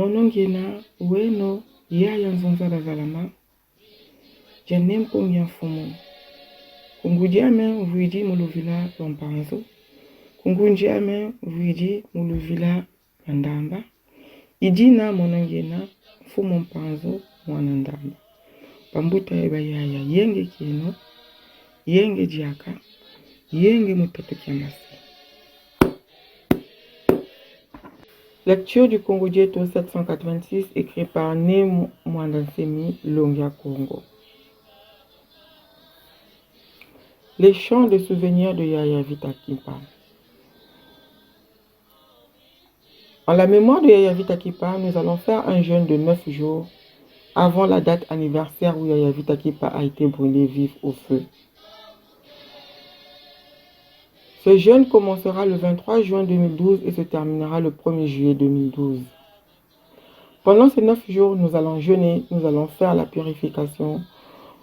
monongena weno yaya nzonzala zalama janem pongya mfumu kungudiame vuidi muluvila lompanzo kungundiame vuidi muluvila mandamba idina monongena mfumu mpanzo mwana ndamba pambuta eba yaya yenge kino yenge diaka yenge mutato kiamasi. Lecture du Congo Dieto 786 écrit par Né Mwandansemi Longia Congo. Les chants de souvenirs de Yaya Vita Kipa. En la mémoire de Yaya Vita Kipa, nous allons faire un jeûne de 9 jours avant la date anniversaire où Yaya Vita Kipa a été brûlé vif au feu. Ce jeûne commencera le 23 juin 2012 et se terminera le 1er juillet 2012. Pendant ces 9 jours, nous allons jeûner, nous allons faire la purification.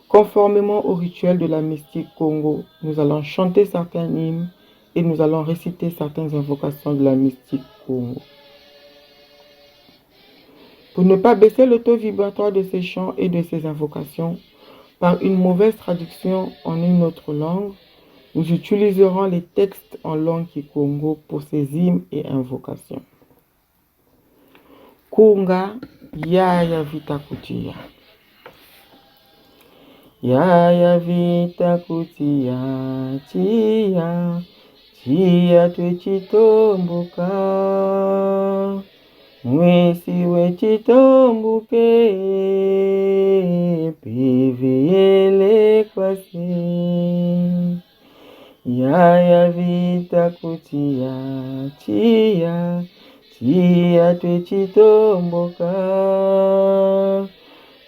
Conformément au rituel de la mystique Congo, nous allons chanter certains hymnes et nous allons réciter certaines invocations de la mystique Congo. Pour ne pas baisser le taux vibratoire de ces chants et de ces invocations, par une mauvaise traduction en une autre langue, nous utiliserons les textes en langue Kikongo pour ces hymnes et invocations. Kunga Yaya Vita Kutia. Yaya Vita Kutia, Tia, Tia Twechitombuka. Mwesi wechitombuke, piviyele kwasi. Yaya Vita Kutia, Tia, Tia Twechitombuka.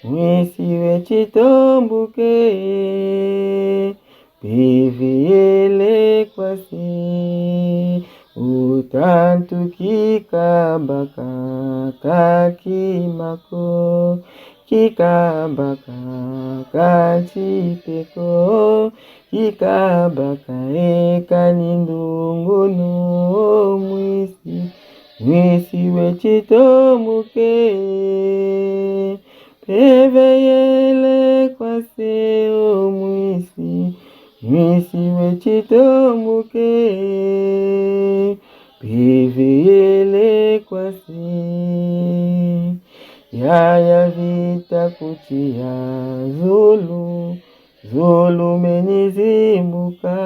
Mwesi wechitombuke, piviyele kwasi. Utantu kikabaka kakimako, kikabaka kachipeko, kikabaka ekanindunguno mwisi, mwisi wechitombuke, peveyele kwase o mwisi, mwisi wechitombuke, piviyele kwase. Yaya Vita Kutia Zulu, Zulu menizimbuka.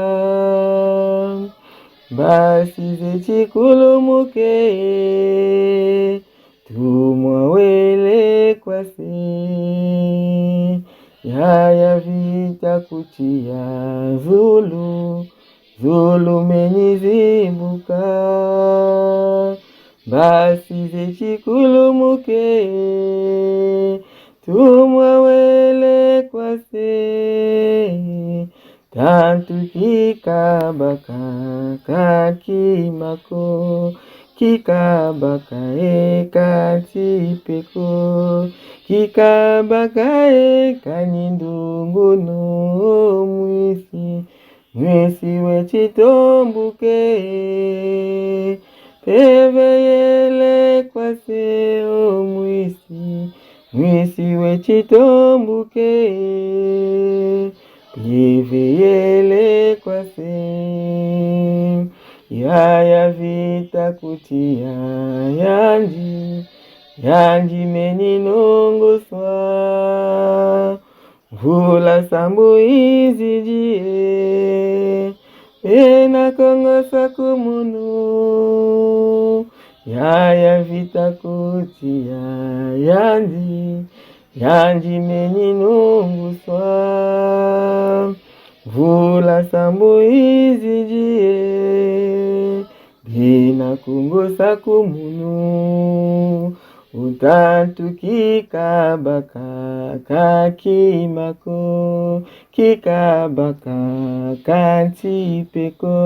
Basi zechikulumuke, tumwawele kwase. Yaya Vita Kutia Zulu, Zulu menizimbuka. Basi zechikulumuke, tumwawele kwase. Tantu kikabaka kakimako, kikabaka ekatipeko, kikabaka ekanindunguno mwisi, mwisi wechitombuke, peveyele kwase o mwisi, mwisi wechitombuke, piviyele kwase. Yaya Vita Kutia yanji, yanji meninongoswa. Vula sambu izijie, pena kongosa kumunu. Yaya Vita Kutia yanji, yanji meninongoswa. Vula sambu izijie, pena kongosa kumunu. Utantu kikabaka kakimako, kikabaka kantipeko,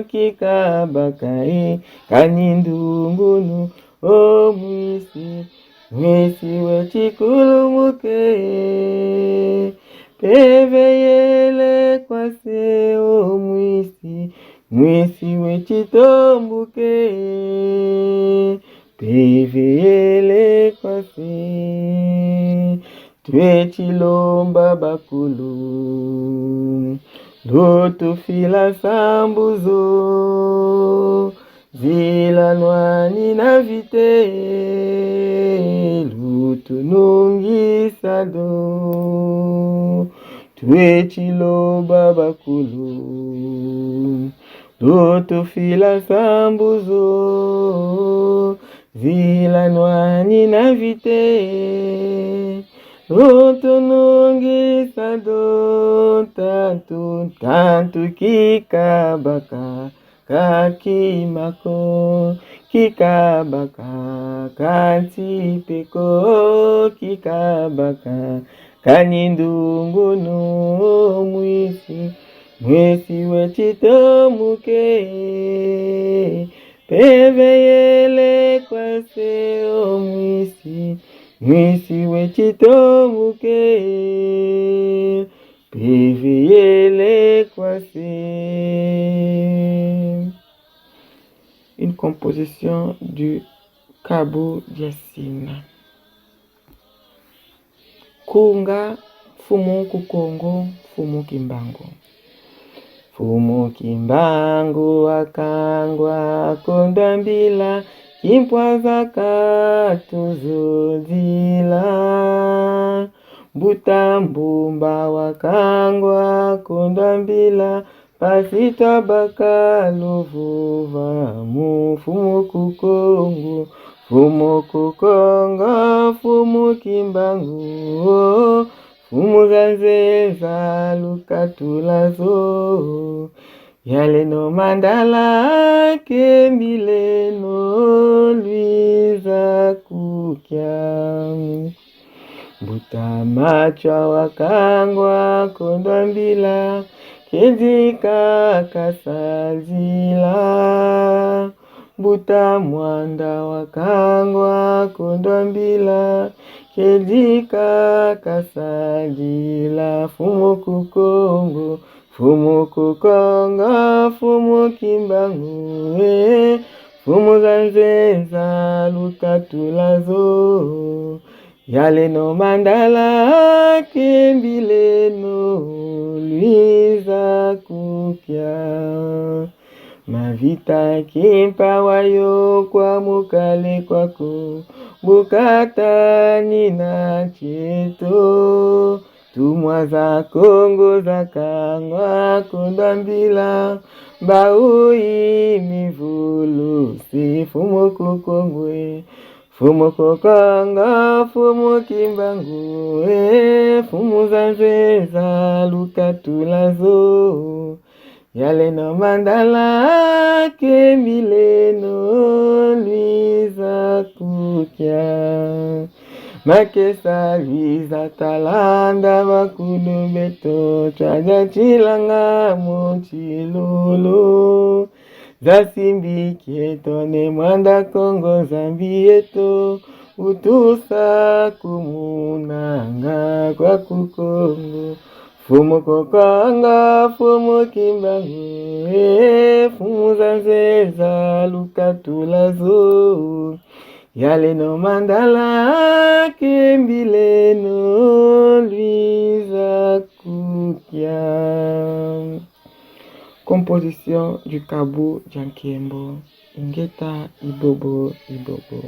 kikabaka kanindungunu o mwisi, mwisi wechikulumuke, peveyele kwase o mwisi, mwisi wechitombuke, pevele kwase, twechilomba bakulu, loto fila sambuzo, zilanwani na vite, lutu nungisado, twechilomba bakulu, loto fila sambuzo, zilanwani na vite, loto nungisado, tantu kikabaka, kakimako, kikabaka, kantipeko, kikabaka, kanindunguno mwisi, mwisi wechitomuke, peveyele kwase o mwisi, mwisi wechitomuke, peveyele kwase. Une composition du Kabo Diasina. Kunga, fumu kukongo, fumu kimbango. Fumu kimbango akangwa kondambila, kimpwaza katuzudila. Butambumba wakangwa kondambila, pasita bakaluvuva mu. Fumu kukongo, fumu kukonga, fumu kimbango, fumu zanzeza lukatulazo, yale no mandala kembile no luiza kukya. Butamachwa wakangwa kondambila, kedika kasazila. Butamwanda wakangwa kondambila, kedika kasazila. Fumu kukongo, fumu kukonga, fumu kimbangu, fumu zanzeza lukatulazo, yale no mandala kembile no luiza kukya. Mavita kimpa wayo kwa mukale kwako, bukata nina cheto. Tumwa za Kongo za kangwa kondambila, baui mivulusi. Fumu kukongwe, fumu kukanga, fumu kimbangu, fumu zanzeza lukatulazo, yale no mandala kembile no luiza kukya. Makesa luiza talanda bakulu beto, chaja chilanga mochilolo. Zasimbi kietone mwanda Kongo zambieto, utusa kumunanga kwa kukongo. Fumu kokanga, fumu kimbangu, fumu zanzeza lukatulazo, yale no mandala kembile no luiza kukya. Composition du Kabo Diankiembo, Ingeta Ibobo Ibobo.